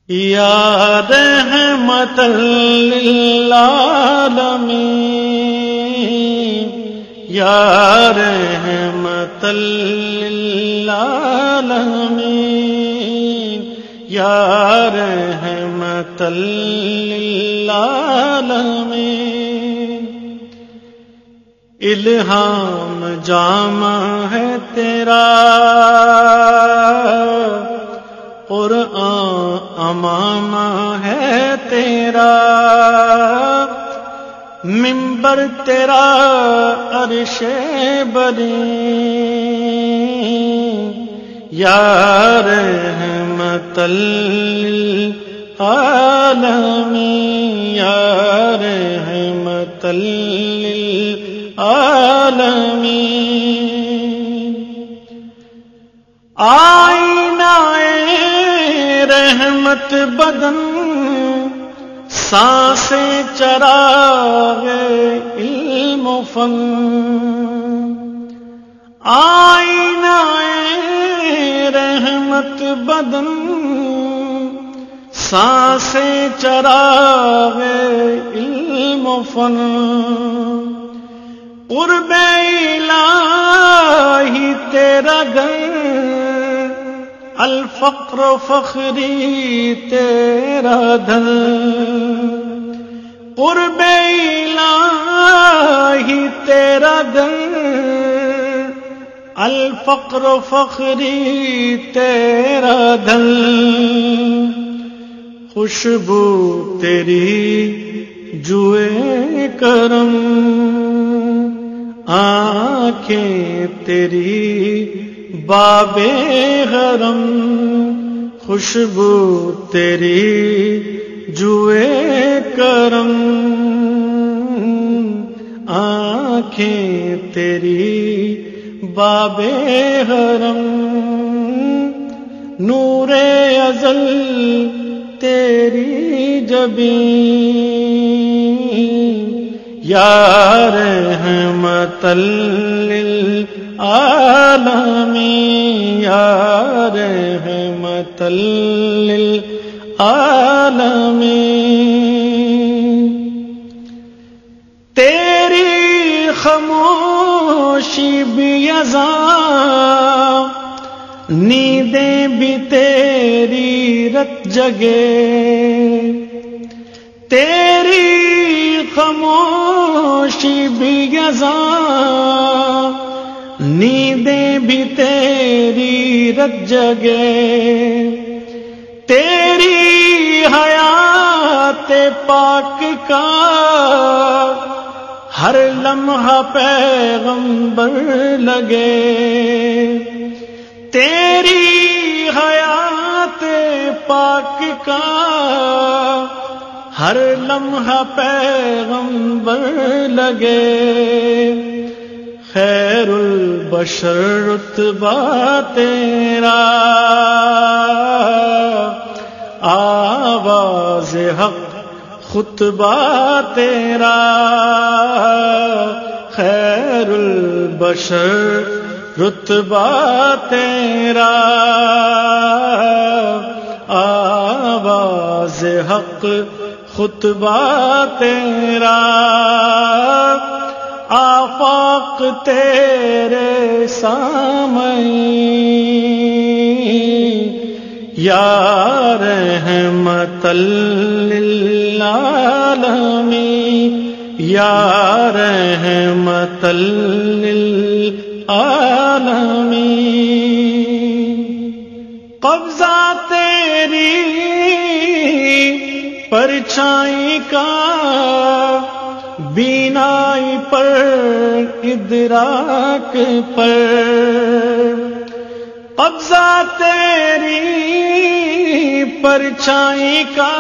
یا رحمت للعالمین یا رحمت للعالمین یا رحمت للعالمین الہام جامع ہے تیرا قرآن امامہ ہے تیرا منبر تیرا عرش بری یا رحمت للعالمین یا رحمت للعالمین آئینہ رحمت بدن سانسیں چراغ علم و فن آئینہ رحمت بدن سانسیں چراغ علم و فن قرب الہی تیرا گھر الفقر فخری تیرا دھن قرب الہی تیرا دھن الفقر فخری تیرا دھن خوشبو تیری جوئے کرم آنکھیں تیری باب حرم خوشبو تیری جوئے کرم آنکھیں تیری باب حرم نور ازل تیری جبین یا رحمت للعالمین یا رحمت للعالمین تیری خاموشی بھی اذاں نیندیں بھی تیری رت جگے تیری خاموشی بھی اذاں نیندیں بھی تیری رت جگے تیری حیات پاک کا ہر لمحہ پیغمبر لگے تیری حیات پاک کا ہر لمحہ پیغمبر لگے خیر البشر رتبہ تیرا آواز حق خطبہ تیرا خیر البشر رتبہ تیرا آواز حق خطبہ تیرا آفاق تیرے سامعین یا رحمت للعالمین یا رحمت للعالمین قبضہ تیری پرچھائی کا بینائی پر ادراک پر قبضہ تیری پرچھائی کا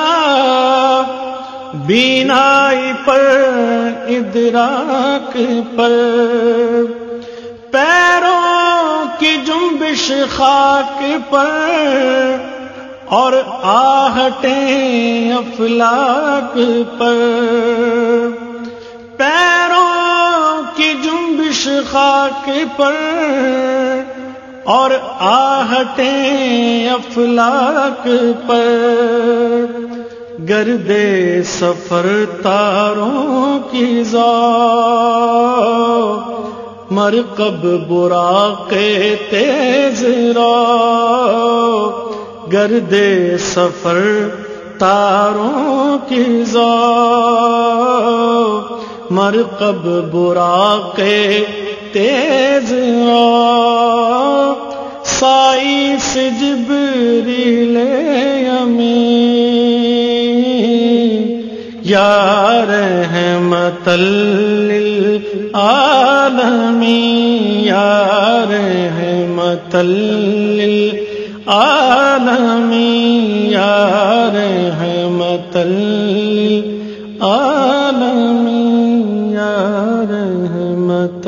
بینائی پر ادراک پر پیروں کی جنبش خاک پر اور آہٹیں افلاک پر پیروں کی جنبش خاک پر اور آہٹیں افلاک پر، گرد سفر تاروں کی ذوق، مرکب براق تیز رو، گرد سفر تاروں کی ذوق، مرکب براق تیز رو، سائی سے جبریل امین، یا رحمت للعالمین، یا رحمت للعالمین، یا رحمت للعالمین، یا رحمت